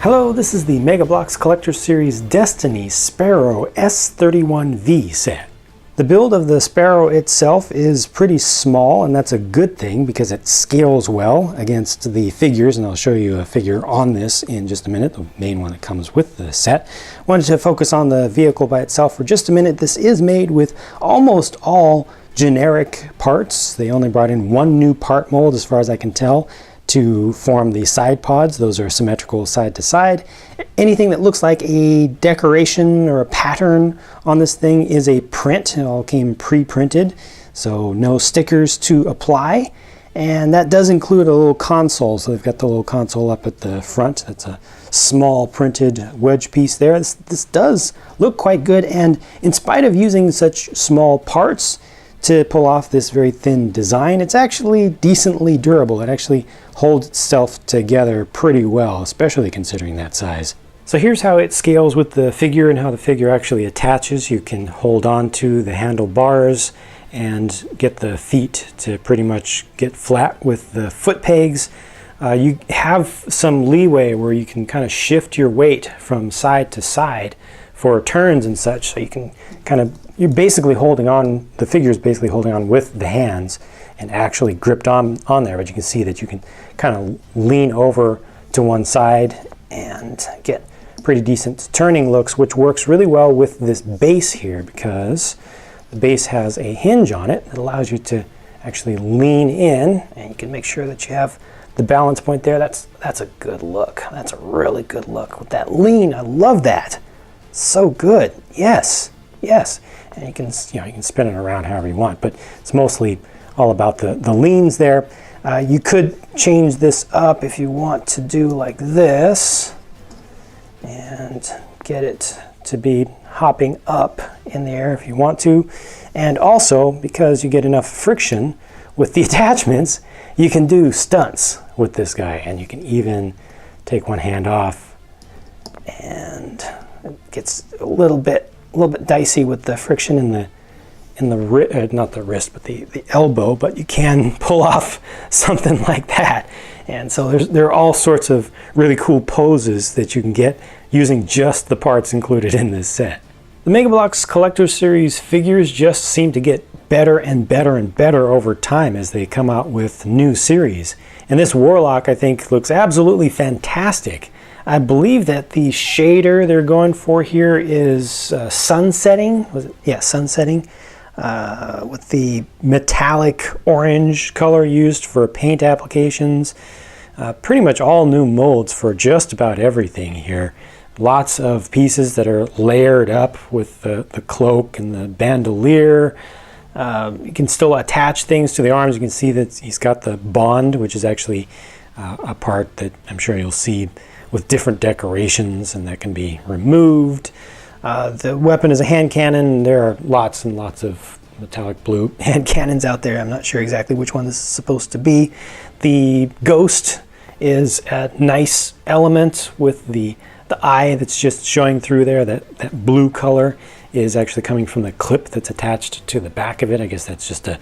Hello, this is the Mega Bloks Collector Series Destiny Sparrow S-31V set. The build of the Sparrow itself is pretty small, and that's a good thing because it scales well against the figures, and I'll show you a figure on this in just a minute, the main one that comes with the set. Wanted to focus on the vehicle by itself for just a minute. This is made with almost all generic parts. They only brought in one new part mold as far as I can tell to form the side pods. Those are symmetrical side to side. Anything that looks like a decoration or a pattern on this thing is a print. It all came pre-printed, so no stickers to apply. And that does include a little console. So they've got the little console up at the front. That's a small printed wedge piece there. This does look quite good, and in spite of using such small parts to pull off this very thin design, it's actually decently durable. It actually holds itself together pretty well, especially considering that size. So here's how it scales with the figure and how the figure actually attaches. You can hold on to the handlebars and get the feet to pretty much get flat with the foot pegs. You have some leeway where you can kind of shift your weight from side to side for turns and such, so you can you're basically holding on, the figure's basically holding on with the hands and actually gripped on there, but you can see that you can kind of lean over to one side and get pretty decent turning looks, which works really well with this base here because the base has a hinge on it that allows you to actually lean in, and you can make sure that you have the balance point there. That's a good look. That's a really good look with that lean. I love that. So good. Yes, yes. And you can spin it around however you want, but it's mostly all about the leans there. You could change this up if you want to do like this and get it to be hopping up in the air if you want to. And also, because you get enough friction with the attachments, you can do stunts with this guy, and you can even take one hand off, and it gets a little bit dicey with the friction in the not the wrist, but the elbow, but you can pull off something like that. And so there are all sorts of really cool poses that you can get using just the parts included in this set. The Mega Bloks Collector Series figures just seem to get better and better and better over time as they come out with new series. And this Warlock, I think, looks absolutely fantastic. I believe that the shader they're going for here is sunsetting. Sunsetting with the metallic orange color used for paint applications. Pretty much all new molds for just about everything here. Lots of pieces that are layered up with the cloak and the bandolier. You can still attach things to the arms. You can see that he's got the bond, which is actually a part that I'm sure you'll see with different decorations, and that can be removed. The weapon is a hand cannon. There are lots and lots of metallic blue hand cannons out there. I'm not sure exactly which one this is supposed to be. The ghost is a nice element with the eye that's just showing through there. That blue color is actually coming from the clip that's attached to the back of it. I guess that's just a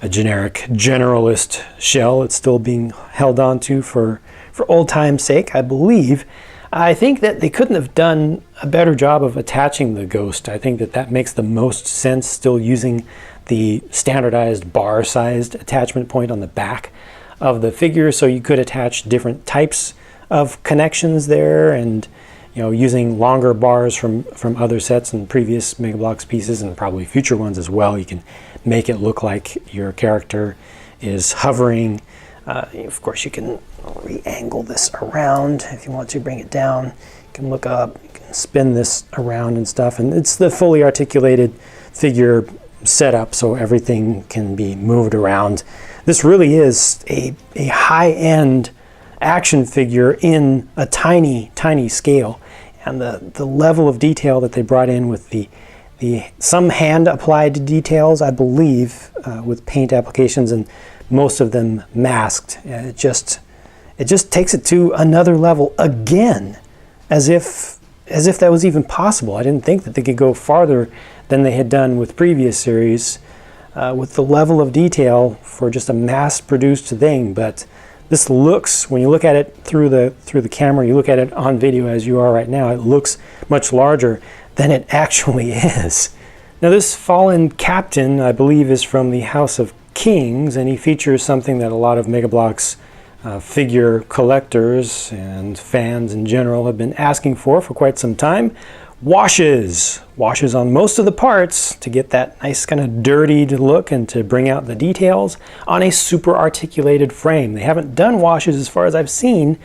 generic generalist shell. It's still being held on to for old time's sake, I believe. I think that they couldn't have done a better job of attaching the ghost. I think that makes the most sense, still using the standardized bar-sized attachment point on the back of the figure, so you could attach different types of connections there, and using longer bars from other sets and previous Mega Bloks pieces, and probably future ones as well. You can make it look like your character is hovering. Of course, you can re-angle this around if you want to bring it down. You can look up, you can spin this around and stuff, and it's the fully articulated figure setup, so everything can be moved around. This really is a high-end action figure in a tiny scale, and the level of detail that they brought in with the some hand applied details, I believe, with paint applications, and most of them masked. It just takes it to another level again, as if that was even possible. I didn't think that they could go farther than they had done with previous series with the level of detail for just a mass-produced thing, but This looks, when you look at it through the camera, you look at it on video as you are right now, it looks much larger than it actually is. Now this fallen captain, I believe, is from the House of Kings, and he features something that a lot of Mega Bloks figure collectors and fans in general have been asking for quite some time. Washes on most of the parts to get that nice kind of dirtied look and to bring out the details on a super articulated frame. They haven't done washes, as far as I've seen,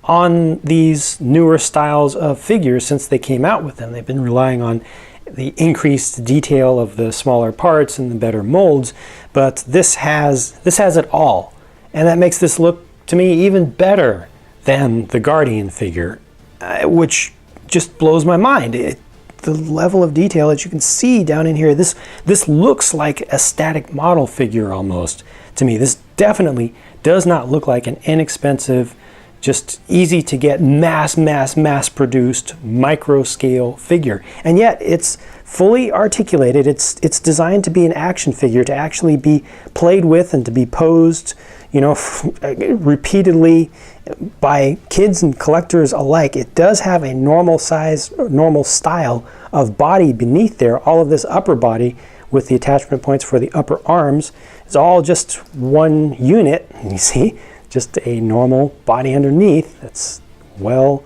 on these newer styles of figures since they came out with them. They've been relying on the increased detail of the smaller parts and the better molds, but this has it all, and that makes this look to me even better than the Guardian figure, which just blows my mind. The level of detail that you can see down in here, this looks like a static model figure almost to me. This definitely does not look like an inexpensive, just easy to get mass produced micro scale figure. And yet it's fully articulated. It's designed to be an action figure, to actually be played with and to be posed, you know, repeatedly by kids and collectors alike. It does have a normal size, normal style of body beneath there. All of this upper body with the attachment points for the upper arms is all just one unit. You see, just a normal body underneath. That's well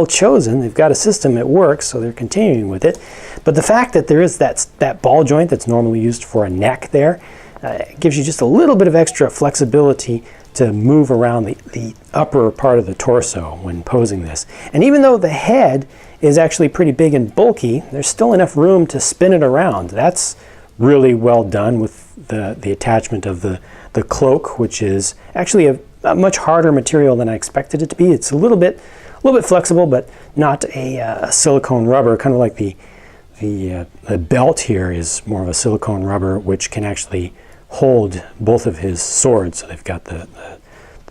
chosen. They've got a system, it works, so they're continuing with it. But the fact that there is that ball joint that's normally used for a neck there, gives you just a little bit of extra flexibility to move around the upper part of the torso when posing this. And even though the head is actually pretty big and bulky, there's still enough room to spin it around. That's really well done with the attachment of the cloak, which is actually a much harder material than I expected it to be. It's a little bit flexible, but not a silicone rubber, kind of like the belt here is more of a silicone rubber, which can actually hold both of his swords. So they've got the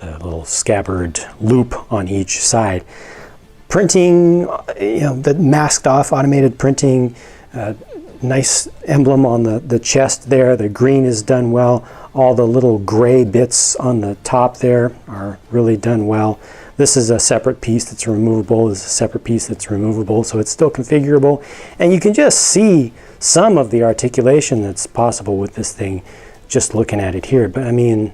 little scabbard loop on each side. Printing, you know, the masked off automated printing, nice emblem on the chest there. The green is done well. All the little gray bits on the top there are really done well. This is a separate piece that's removable. This is a separate piece that's removable, so it's still configurable. And you can just see some of the articulation that's possible with this thing just looking at it here. But I mean,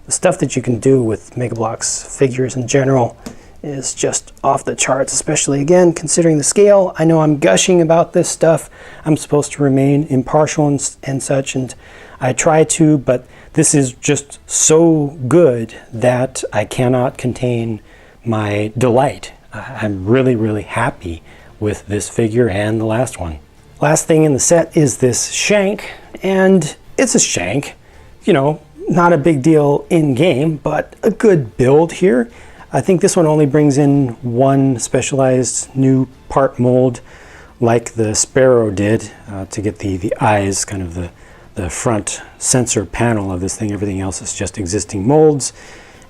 the stuff that you can do with Mega Bloks figures in general is just off the charts, especially, again, considering the scale. I know I'm gushing about this stuff. I'm supposed to remain impartial and such, and I try to, but this is just so good that I cannot contain my delight. I'm really happy with this figure and the last one. Last thing in the set is this shank, and it's a shank, you know, not a big deal in game, but a good build here. I think this one only brings in one specialized new part mold like the Sparrow did to get the eyes, kind of the front sensor panel of this thing. Everything else is just existing molds,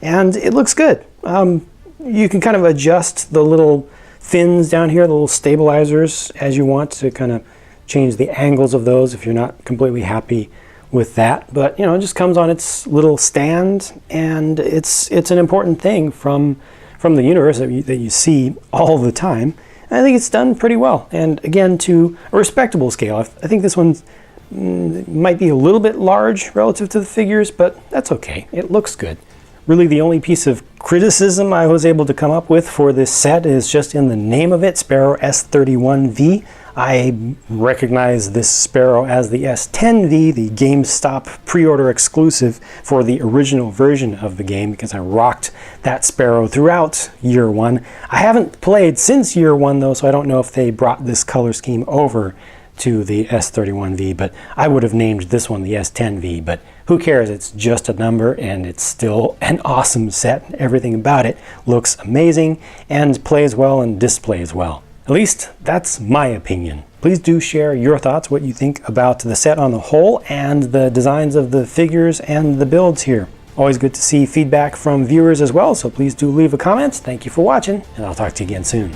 and it looks good. You can kind of adjust the little fins down here, the little stabilizers, as you want to kind of change the angles of those if you're not completely happy with that. But you know, it just comes on its little stand, and it's an important thing from the universe that you see all the time. And I think it's done pretty well, and again, to a respectable scale. I think this one might be a little bit large relative to the figures, but that's okay. It looks good. Really, the only piece of criticism I was able to come up with for this set is just in the name of it, Sparrow S-31V. I recognize this Sparrow as the S-10V, the GameStop pre-order exclusive for the original version of the game, because I rocked that Sparrow throughout year one. I haven't played since year one though, so I don't know if they brought this color scheme over to the S-31V, but I would have named this one the S-10V, but who cares? It's just a number, and it's still an awesome set. Everything about it looks amazing and plays well and displays well. At least that's my opinion. Please do share your thoughts, what you think about the set on the whole and the designs of the figures and the builds here. Always good to see feedback from viewers as well, so please do leave a comment. Thank you for watching, and I'll talk to you again soon.